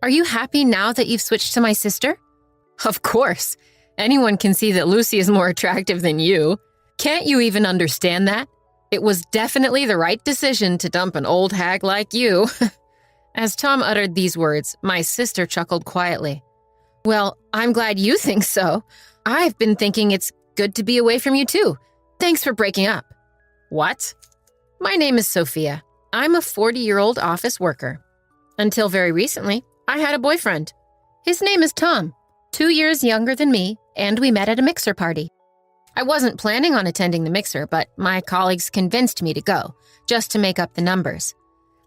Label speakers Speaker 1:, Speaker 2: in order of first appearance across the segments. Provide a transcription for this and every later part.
Speaker 1: Are you happy now that you've switched to my sister? Of course. Anyone can see that Lucy is more attractive than you. Can't you even understand that? It was definitely the right decision to dump an old hag like you. As Tom uttered these words, my sister chuckled quietly. Well, I'm glad you think so. I've been thinking it's good to be away from you too. Thanks for breaking up. What? My name is Sophia. I'm a 40-year-old office worker. Until very recently, I had a boyfriend. His name is Tom, 2 years younger than me, and we met at a mixer party. I wasn't planning on attending the mixer, but my colleagues convinced me to go, just to make up the numbers.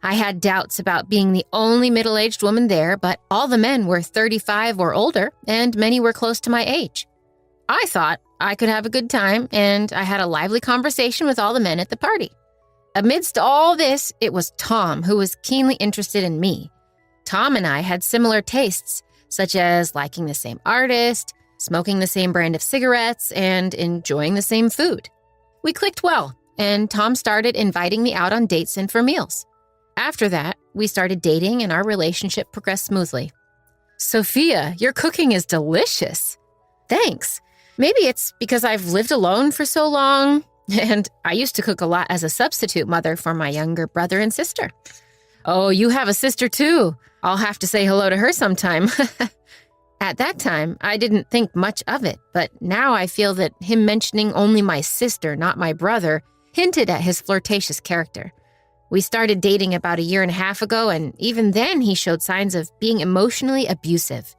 Speaker 1: I had doubts about being the only middle-aged woman there, but all the men were 35 or older, and many were close to my age. I thought I could have a good time, and I had a lively conversation with all the men at the party. Amidst all this, it was Tom who was keenly interested in me. Tom and I had similar tastes, such as liking the same artist, smoking the same brand of cigarettes, and enjoying the same food. We clicked well, and Tom started inviting me out on dates and for meals. After that, we started dating and our relationship progressed smoothly. Sophia, your cooking is delicious. Thanks. Maybe it's because I've lived alone for so long, and I used to cook a lot as a substitute mother for my younger brother and sister. Oh, you have a sister too. I'll have to say hello to her sometime. At that time, I didn't think much of it, but now I feel that him mentioning only my sister, not my brother, hinted at his flirtatious character. We started dating about 1.5 years ago, and even then he showed signs of being emotionally abusive.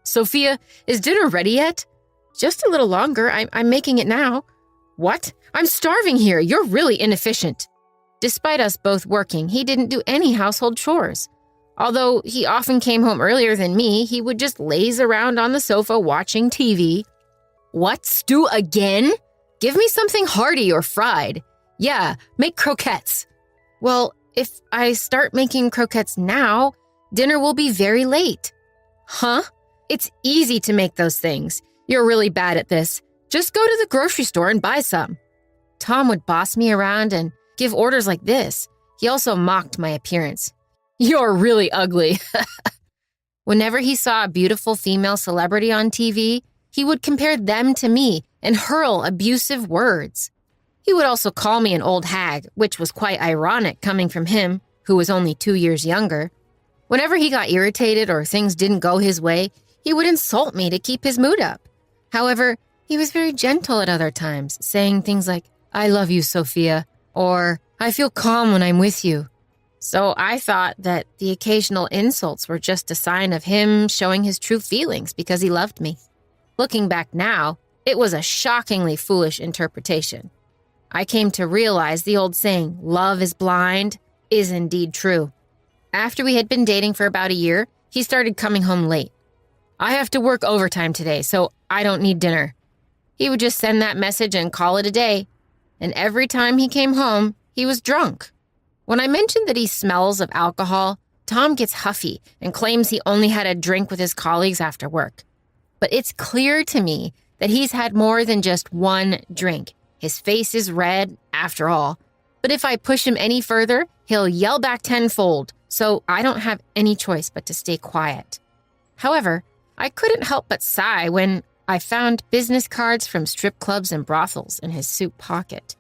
Speaker 1: Sophia, is dinner ready yet? Just a little longer. I'm making it now. What? I'm starving here. You're really inefficient. Despite us both working, he didn't do any household chores. Although he often came home earlier than me, he would just laze around on the sofa watching TV. What, stew again? Give me something hearty or fried. Yeah, make croquettes. Well, if I start making croquettes now, dinner will be very late. Huh? It's easy to make those things. You're really bad at this. Just go to the grocery store and buy some. Tom would boss me around and give orders like this. He also mocked my appearance. You're really ugly. Whenever he saw a beautiful female celebrity on TV, he would compare them to me and hurl abusive words. He would also call me an old hag, which was quite ironic coming from him, who was only 2 years younger. Whenever he got irritated or things didn't go his way, he would insult me to keep his mood up. However, he was very gentle at other times, saying things like, I love you, Sophia, or I feel calm when I'm with you. So I thought that the occasional insults were just a sign of him showing his true feelings because he loved me. Looking back now, it was a shockingly foolish interpretation. I came to realize the old saying, love is blind, is indeed true. After we had been dating for about 1 year, he started coming home late. I have to work overtime today, so I don't need dinner. He would just send that message and call it a day. And every time he came home, he was drunk. When I mentioned that he smells of alcohol, Tom gets huffy and claims he only had a drink with his colleagues after work. But it's clear to me that he's had more than just one drink. His face is red, after all. But if I push him any further, he'll yell back tenfold, so I don't have any choice but to stay quiet. However, I couldn't help but sigh when I found business cards from strip clubs and brothels in his suit pocket.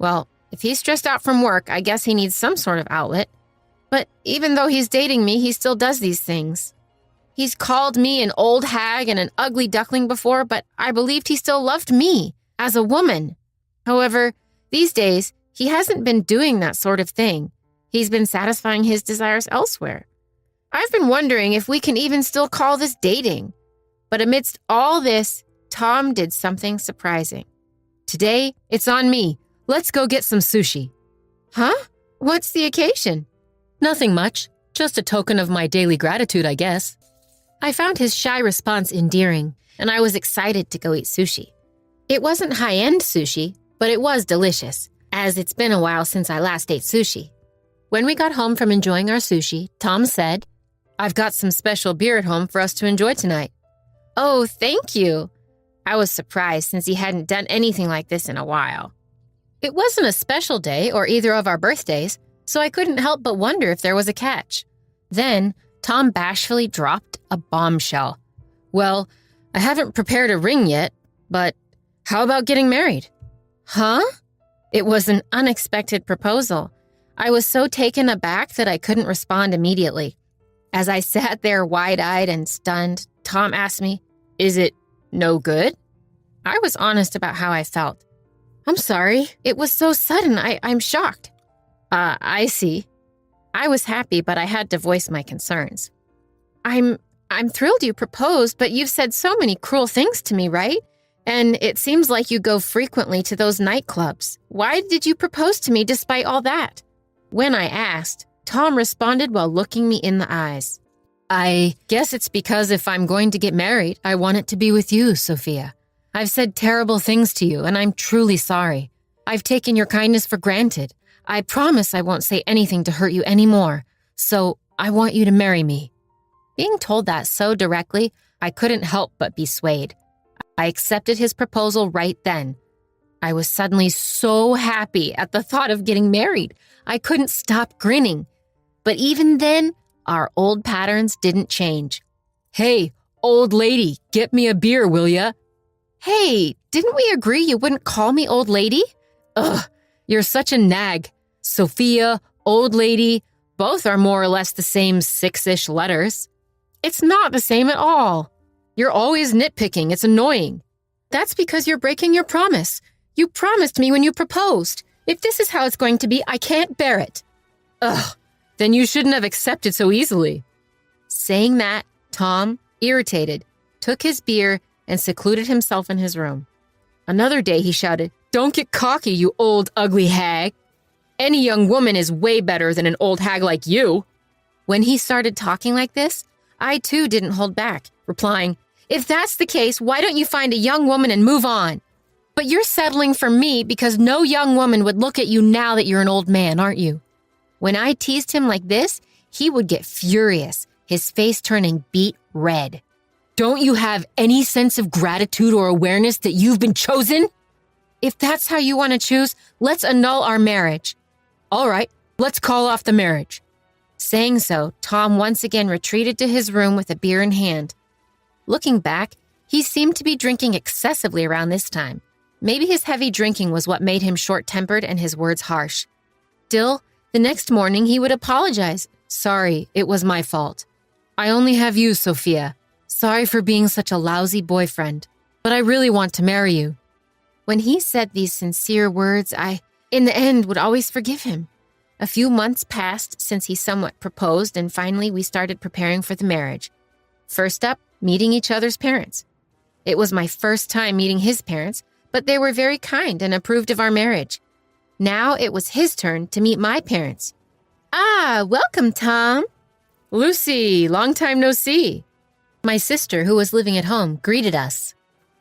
Speaker 1: Well, if he's stressed out from work, I guess he needs some sort of outlet. But even though he's dating me, he still does these things. He's called me an old hag and an ugly duckling before, but I believed he still loved me as a woman. However, these days, he hasn't been doing that sort of thing. He's been satisfying his desires elsewhere. I've been wondering if we can even still call this dating. But amidst all this, Tom did something surprising. Today, it's on me. Let's go get some sushi. Huh? What's the occasion? Nothing much. Just a token of my daily gratitude, I guess. I found his shy response endearing, and I was excited to go eat sushi. It wasn't high-end sushi, but it was delicious, as it's been a while since I last ate sushi. When we got home from enjoying our sushi, Tom said, I've got some special beer at home for us to enjoy tonight. Oh, thank you. I was surprised since he hadn't done anything like this in a while. It wasn't a special day or either of our birthdays, so I couldn't help but wonder if there was a catch. Then, Tom bashfully dropped a bombshell. Well, I haven't prepared a ring yet, but how about getting married? Huh? It was an unexpected proposal. I was so taken aback that I couldn't respond immediately. As I sat there wide-eyed and stunned, Tom asked me, "Is it no good?" I was honest about how I felt. "I'm sorry. It was so sudden. I'm shocked." I see. I was happy, but I had to voice my concerns. I'm thrilled you proposed, but you've said so many cruel things to me, right? And it seems like you go frequently to those nightclubs. Why did you propose to me despite all that? When I asked, Tom responded while looking me in the eyes. "I guess it's because if I'm going to get married, I want it to be with you, Sophia. I've said terrible things to you, and I'm truly sorry. I've taken your kindness for granted. I promise I won't say anything to hurt you anymore. So I want you to marry me." Being told that so directly, I couldn't help but be swayed. I accepted his proposal right then. I was suddenly so happy at the thought of getting married. I couldn't stop grinning. But even then, our old patterns didn't change. "Hey, old lady, get me a beer, will ya?" "Hey, didn't we agree you wouldn't call me old lady?" "Ugh, you're such a nag. Sophia, old lady, both are more or less the same 6-ish letters." "It's not the same at all." "You're always nitpicking. It's annoying." "That's because you're breaking your promise. You promised me when you proposed. If this is how it's going to be, I can't bear it." "Ugh, then you shouldn't have accepted so easily." Saying that, Tom, irritated, took his beer and secluded himself in his room. Another day he shouted, "Don't get cocky, you old ugly hag. Any young woman is way better than an old hag like you." When he started talking like this, I too didn't hold back, replying, "If that's the case, why don't you find a young woman and move on? But you're settling for me because no young woman would look at you now that you're an old man, aren't you?" When I teased him like this, he would get furious, his face turning beet red. "Don't you have any sense of gratitude or awareness that you've been chosen? If that's how you want to choose, let's annul our marriage." "All right, let's call off the marriage." Saying so, Tom once again retreated to his room with a beer in hand. Looking back, he seemed to be drinking excessively around this time. Maybe his heavy drinking was what made him short-tempered and his words harsh. Still, the next morning he would apologize. "Sorry, it was my fault. I only have you, Sophia. Sorry for being such a lousy boyfriend, but I really want to marry you." When he said these sincere words, I, in the end, would always forgive him. A few months passed since he somewhat proposed, and finally we started preparing for the marriage. First up, meeting each other's parents. It was my first time meeting his parents, but they were very kind and approved of our marriage. Now it was his turn to meet my parents. "Ah, welcome, Tom." "Lucy, long time no see." My sister, who was living at home, greeted us.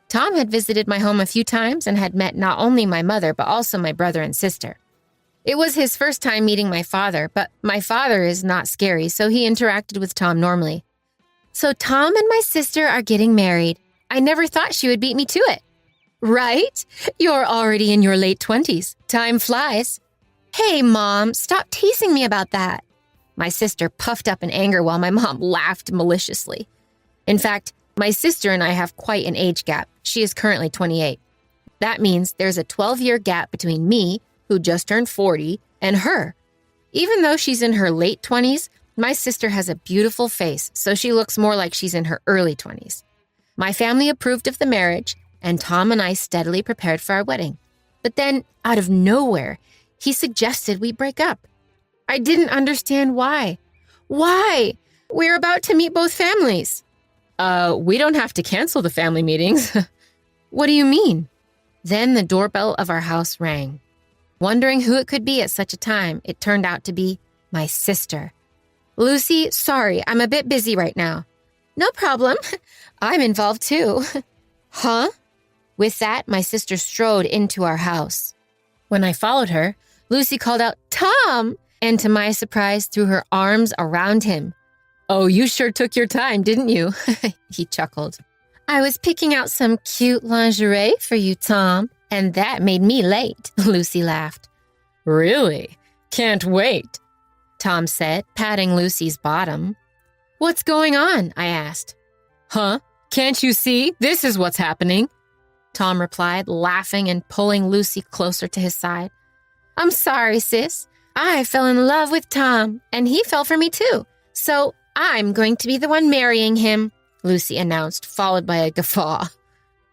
Speaker 1: Tom had visited my home a few times and had met not only my mother, but also my brother and sister. It was his first time meeting my father, but my father is not scary, so he interacted with Tom normally. "So Tom and my sister are getting married. I never thought she would beat me to it." "Right? You're already in your late 20s. Time flies." "Hey, Mom, stop teasing me about that." My sister puffed up in anger while my mom laughed maliciously. In fact, my sister and I have quite an age gap. She is currently 28. That means there's a 12-year gap between me, who just turned 40, and her. Even though she's in her late 20s, my sister has a beautiful face, so she looks more like she's in her early 20s. My family approved of the marriage, and Tom and I steadily prepared for our wedding. But then, out of nowhere, he suggested we break up. I didn't understand why. Why? We're about to meet both families. We don't have to cancel the family meetings." "What do you mean?" Then the doorbell of our house rang. Wondering who it could be at such a time, it turned out to be my sister. "Lucy, sorry, I'm a bit busy right now." "No problem. I'm involved too." "Huh?" With that, my sister strode into our house. When I followed her, Lucy called out, "Tom!" and to my surprise, threw her arms around him. "Oh, you sure took your time, didn't you?" He chuckled. "I was picking out some cute lingerie for you, Tom, and that made me late," Lucy laughed. "Really? Can't wait," Tom said, patting Lucy's bottom. What's going on? I asked. Huh? Can't you see? This is what's happening. Tom replied, laughing and pulling Lucy closer to his side. I'm sorry, sis. I fell in love with Tom, and he fell for me too. So I'm going to be the one marrying him, Lucy announced, followed by a guffaw.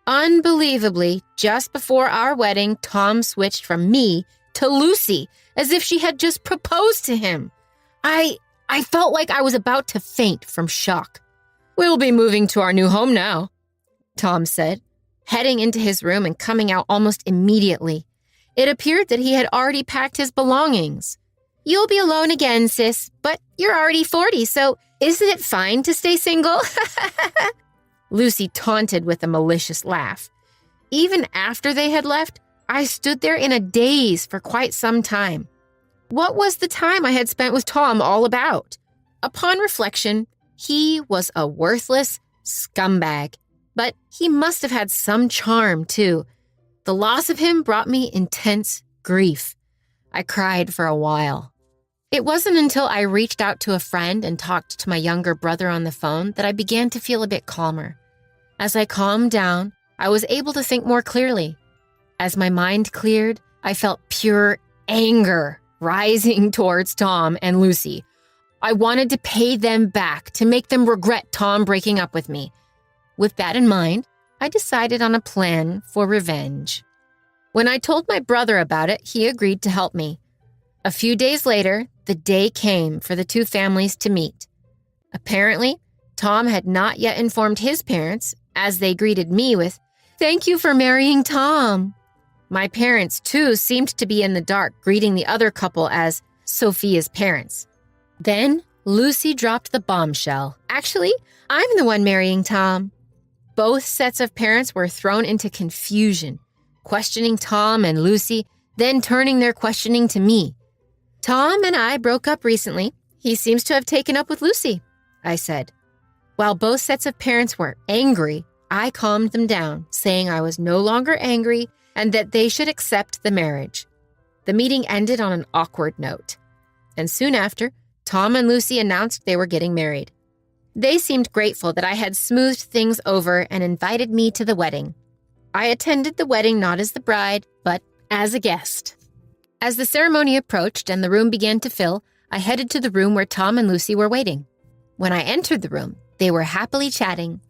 Speaker 1: Unbelievably, just before our wedding, Tom switched from me to Lucy, as if she had just proposed to him. I felt like I was about to faint from shock. We'll be moving to our new home now, Tom said, heading into his room and coming out almost immediately. It appeared that he had already packed his belongings. You'll be alone again, sis, but you're already 40, so isn't it fine to stay single? Lucy taunted with a malicious laugh. Even after they had left, I stood there in a daze for quite some time. What was the time I had spent with Tom all about? Upon reflection, he was a worthless scumbag, but he must have had some charm, too. The loss of him brought me intense grief. I cried for a while. It wasn't until I reached out to a friend and talked to my younger brother on the phone that I began to feel a bit calmer. As I calmed down, I was able to think more clearly. As my mind cleared, I felt pure anger rising towards Tom and Lucy. I wanted to pay them back, to make them regret Tom breaking up with me. With that in mind, I decided on a plan for revenge. When I told my brother about it, he agreed to help me. A few days later, the day came for the two families to meet. Apparently, Tom had not yet informed his parents, as they greeted me with, "Thank you for marrying Tom." My parents, too, seemed to be in the dark, greeting the other couple as Sophia's parents. Then, Lucy dropped the bombshell. Actually, I'm the one marrying Tom. Both sets of parents were thrown into confusion, questioning Tom and Lucy, then turning their questioning to me. Tom and I broke up recently. He seems to have taken up with Lucy, I said. While both sets of parents were angry, I calmed them down, saying I was no longer angry and that they should accept the marriage. The meeting ended on an awkward note. And soon after, Tom and Lucy announced they were getting married. They seemed grateful that I had smoothed things over and invited me to the wedding. I attended the wedding not as the bride, but as a guest. As the ceremony approached and the room began to fill, I headed to the room where Tom and Lucy were waiting. When I entered the room, they were happily chatting.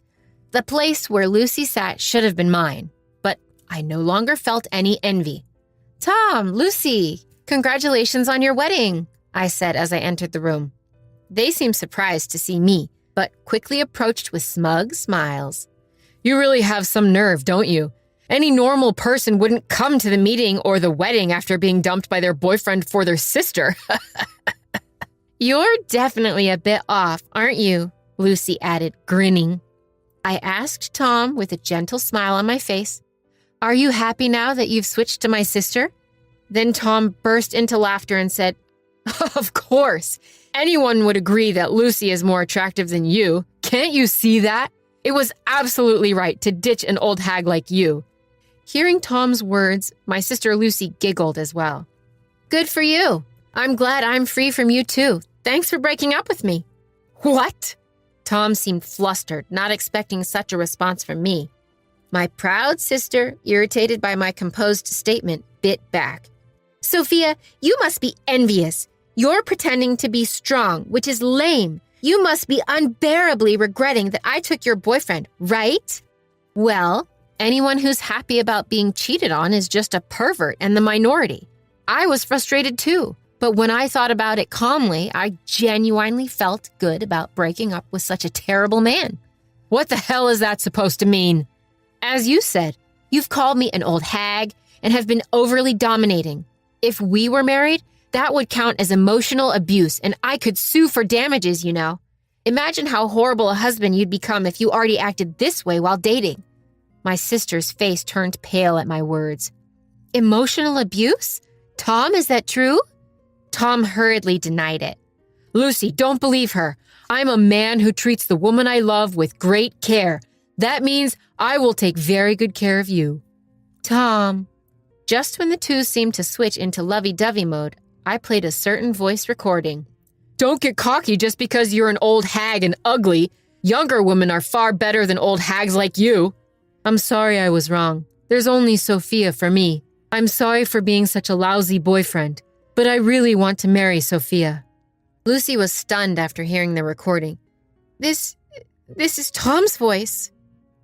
Speaker 1: The place where Lucy sat should have been mine, but I no longer felt any envy. "Tom, Lucy, congratulations on your wedding," I said as I entered the room. They seemed surprised to see me, but quickly approached with smug smiles. "You really have some nerve, don't you? Any normal person wouldn't come to the meeting or the wedding after being dumped by their boyfriend for their sister." "You're definitely a bit off, aren't you?" Lucy added, grinning. I asked Tom with a gentle smile on my face, "Are you happy now that you've switched to my sister?" Then Tom burst into laughter and said, "Of course. Anyone would agree that Lucy is more attractive than you. Can't you see that? It was absolutely right to ditch an old hag like you." Hearing Tom's words, my sister Lucy giggled as well. "Good for you. I'm glad I'm free from you too. Thanks for breaking up with me." "What?" Tom seemed flustered, not expecting such a response from me. My proud sister, irritated by my composed statement, bit back. "Sophia, you must be envious. You're pretending to be strong, which is lame. You must be unbearably regretting that I took your boyfriend, right?" "Well, anyone who's happy about being cheated on is just a pervert and the minority. I was frustrated too, but when I thought about it calmly, I genuinely felt good about breaking up with such a terrible man." "What the hell is that supposed to mean?" "As you said, you've called me an old hag and have been overly dominating. If we were married, that would count as emotional abuse, and I could sue for damages, you know. Imagine how horrible a husband you'd become if you already acted this way while dating." My sister's face turned pale at my words. "Emotional abuse? Tom, is that true?" Tom hurriedly denied it. "Lucy, don't believe her. I'm a man who treats the woman I love with great care. That means I will take very good care of you." "Tom." Just when the two seemed to switch into lovey-dovey mode, I played a certain voice recording. Don't get cocky just because you're an old hag and ugly. Younger women are far better than old hags like you. I'm sorry I was wrong. There's only Sophia for me. I'm sorry for being such a lousy boyfriend, but I really want to marry Sophia. Lucy was stunned after hearing the recording. This is Tom's voice.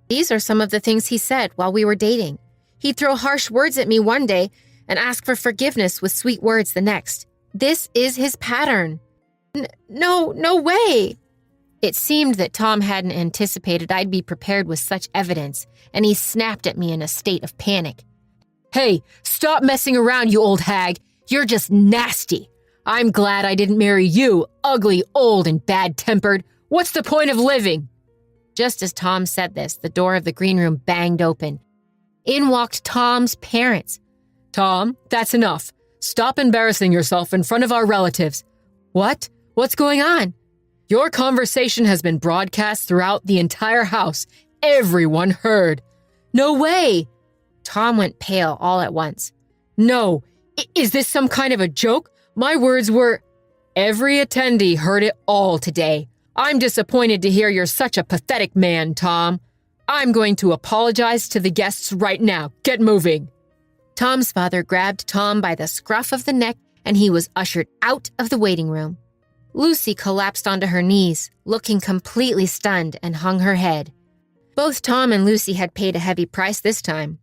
Speaker 1: These are some of the things he said while we were dating. He'd throw harsh words at me one day and ask for forgiveness with sweet words the next. This is his pattern. No way. It seemed that Tom hadn't anticipated I'd be prepared with such evidence, and he snapped at me in a state of panic. Hey, stop messing around, you old hag. You're just nasty. I'm glad I didn't marry you, ugly, old, and bad-tempered. What's the point of living? Just as Tom said this, the door of the green room banged open. In walked Tom's parents. Tom, that's enough. Stop embarrassing yourself in front of our relatives. What? What's going on? Your conversation has been broadcast throughout the entire house. Everyone heard. No way. Tom went pale all at once. No. Is this some kind of a joke? My words were... Every attendee heard it all today. I'm disappointed to hear you're such a pathetic man, Tom. I'm going to apologize to the guests right now. Get moving. Tom's father grabbed Tom by the scruff of the neck, and he was ushered out of the waiting room. Lucy collapsed onto her knees, looking completely stunned, and hung her head. Both Tom and Lucy had paid a heavy price this time.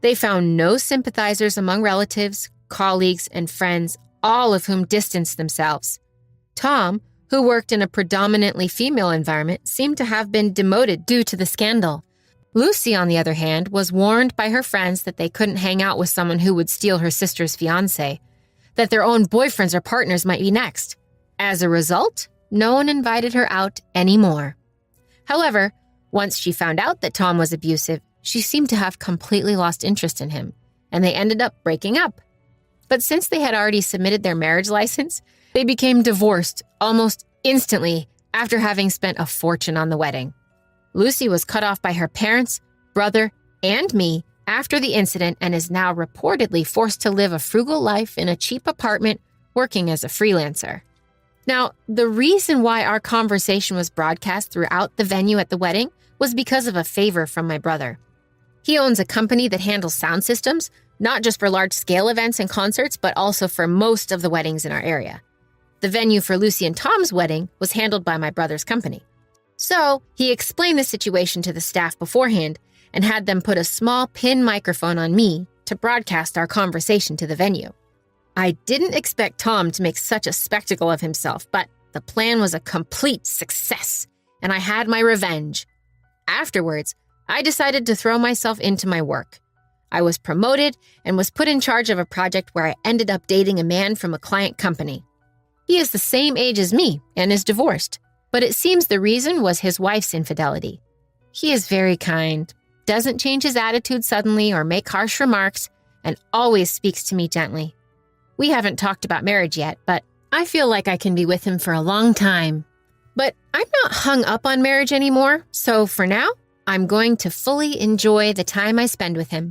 Speaker 1: They found no sympathizers among relatives, colleagues, and friends, all of whom distanced themselves. Tom, who worked in a predominantly female environment, seemed to have been demoted due to the scandal. Lucy, on the other hand, was warned by her friends that they couldn't hang out with someone who would steal her sister's fiancé, that their own boyfriends or partners might be next. As a result, no one invited her out anymore. However, once she found out that Tom was abusive, she seemed to have completely lost interest in him, and they ended up breaking up. But since they had already submitted their marriage license, they became divorced almost instantly after having spent a fortune on the wedding. Lucy was cut off by her parents, brother, and me after the incident and is now reportedly forced to live a frugal life in a cheap apartment working as a freelancer. Now, the reason why our conversation was broadcast throughout the venue at the wedding was because of a favor from my brother. He owns a company that handles sound systems, not just for large-scale events and concerts, but also for most of the weddings in our area. The venue for Lucy and Tom's wedding was handled by my brother's company. So he explained the situation to the staff beforehand and had them put a small pin microphone on me to broadcast our conversation to the venue. I didn't expect Tom to make such a spectacle of himself, but the plan was a complete success, and I had my revenge. Afterwards, I decided to throw myself into my work. I was promoted and was put in charge of a project where I ended up dating a man from a client company. He is the same age as me and is divorced, but it seems the reason was his wife's infidelity. He is very kind, doesn't change his attitude suddenly or make harsh remarks, and always speaks to me gently. We haven't talked about marriage yet, but I feel like I can be with him for a long time. But I'm not hung up on marriage anymore, so for now, I'm going to fully enjoy the time I spend with him.